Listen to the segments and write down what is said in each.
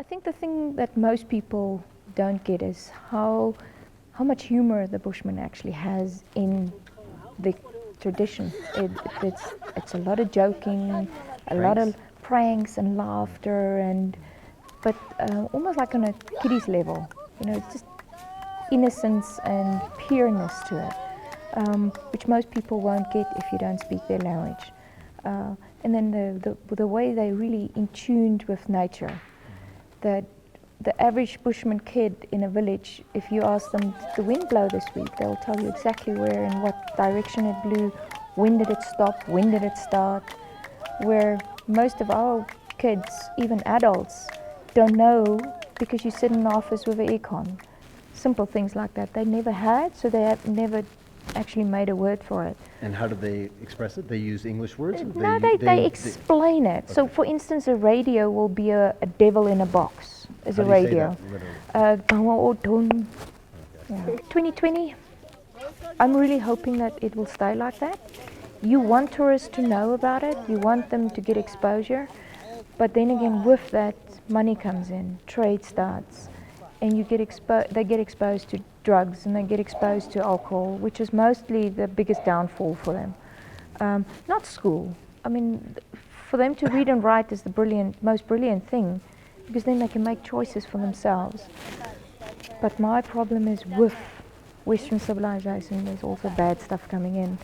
I think the thing that most people don't get is how much humor the Bushman actually has in the tradition. It's a lot of joking, a lot of pranks and laughter, but almost like on a kiddies level. It's just innocence and pureness to it, which most people won't get if you don't speak their language. And then the way they're really in tuned with nature, that the average Bushman kid in a village, if you ask them, did the wind blow this week, they'll tell you exactly where and what direction it blew, when did it stop, when did it start, where most of our kids, even adults, don't know because you sit in an office with an aircon. Simple things like that they never had, so they have never actually made a word for it. And how do they express it? They use English words? No, they explain it. Okay. So for instance, a radio will be a devil in a box, is a radio. 2020, I'm really hoping that it will stay like that. You want tourists to know about it, you want them to get exposure, but then again with that, money comes in, trade starts, and you get they get exposed to drugs and they get exposed to alcohol, which is mostly the biggest downfall for them. Not school. I mean, for them to read and write is the most brilliant thing, because then they can make choices for themselves. But my problem is with Western civilization, there's also bad stuff coming in,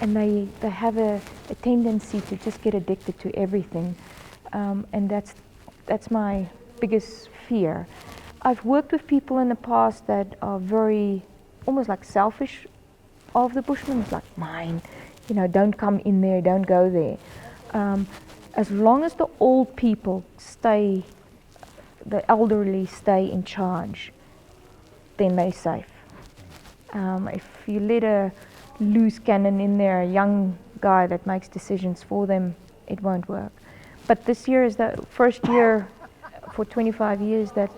and they have a tendency to just get addicted to everything, and that's my biggest fear. I've worked with people in the past that are very, almost like selfish of the Bushmen. It's like, mine, don't come in there, don't go there. As long as the old people the elderly stay in charge, then they're safe. If you let a loose cannon in there, a young guy that makes decisions for them, it won't work. But this year is the first year for 25 years that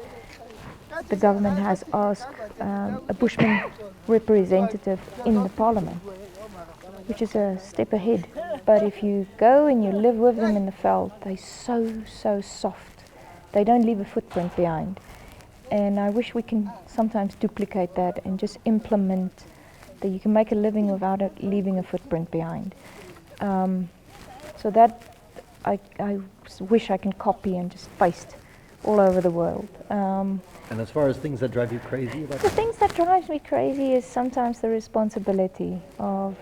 the government has asked a Bushman representative in the parliament, which is a step ahead. But if you go and you live with them in the veld, they're so soft. They don't leave a footprint behind. And I wish we can sometimes duplicate that and just implement that you can make a living without it leaving a footprint behind. So that I wish I can copy and just paste all over the world. And as far as things that drive you crazy about the things that drives me crazy is sometimes the responsibility of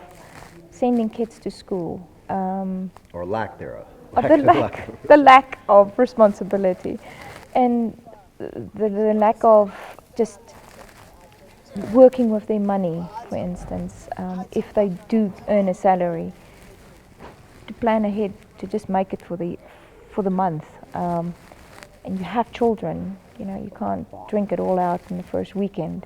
sending kids to school. Or lack thereof. The lack of responsibility, and the lack of just working with their money, for instance, if they do earn a salary, to plan ahead to just make it for the month. And you have children, you can't drink it all out in the first weekend.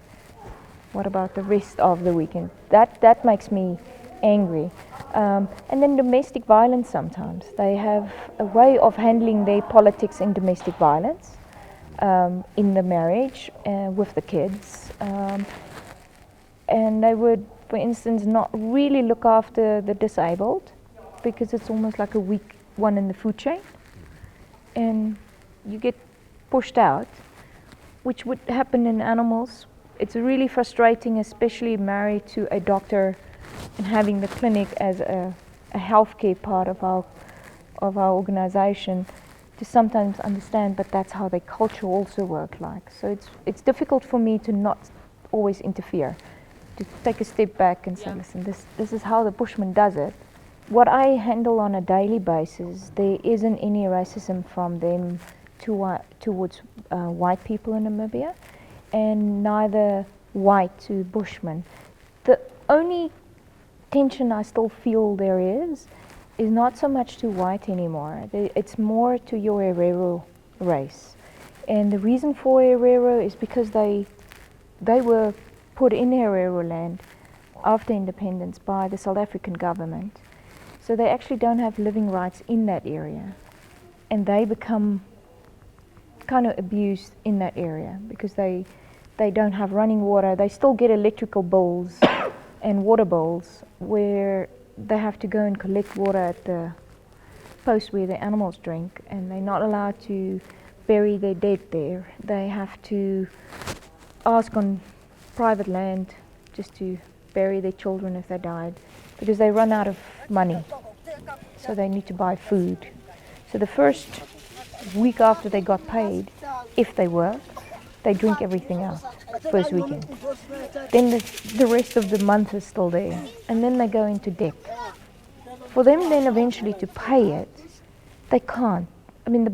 What about the rest of the weekend? That makes me angry. And then domestic violence sometimes. They have a way of handling their politics in domestic violence, in the marriage, with the kids. And they would, for instance, not really look after the disabled, because it's almost like a weak one in the food chain. And you get pushed out, which would happen in animals. It's really frustrating, especially married to a doctor and having the clinic as a healthcare part of our organization, to sometimes understand, but that's how their culture also work like. So it's difficult for me to not always interfere, to take a step back and say, listen, this is how the Bushman does it. What I handle on a daily basis, there isn't any racism from them towards white people in Namibia, and neither white to Bushmen. The only tension I still feel there is not so much to white anymore. It's more to your Herero race. And the reason for Herero is because they were put in Herero land after independence by the South African government. So they actually don't have living rights in that area. And they become kind of abused in that area because they don't have running water. They still get electrical bills and water bills where they have to go and collect water at the post where the animals drink, and they're not allowed to bury their dead there. They have to ask on private land just to bury their children if they died, because they run out of money. So they need to buy food. So the first week after they got paid, if they work, they drink everything out, first weekend. Then the rest of the month is still there. And then they go into debt. For them then eventually to pay it, they can't. I mean,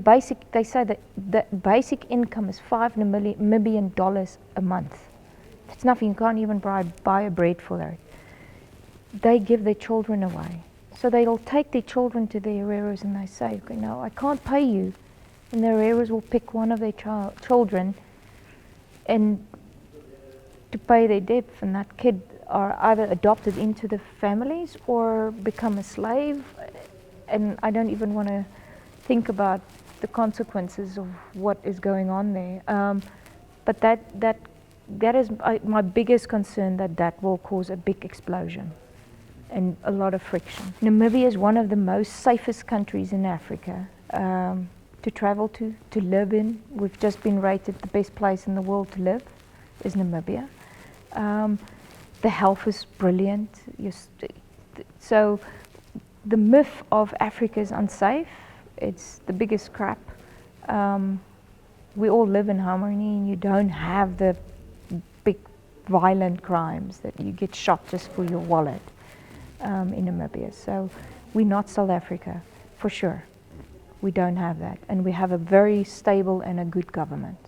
they say that the basic income is $5 million a month. That's nothing. You can't even buy a bread for that. They give their children away. So they'll take their children to the hereros and they say, okay, no, I can't pay you. And the hereros will pick one of their children and to pay their debt, and that kid are either adopted into the families or become a slave. And I don't even want to think about the consequences of what is going on there. But that is my biggest concern, that will cause a big explosion and a lot of friction. Namibia is one of the most safest countries in Africa to travel to live in. We've just been rated the best place in the world to live is Namibia. The health is brilliant. So the myth of Africa is unsafe. It's the biggest crap. We all live in harmony, and you don't have the big violent crimes that you get shot just for your wallet in Namibia. So we're not South Africa, for sure. We don't have that. And we have a very stable and a good government.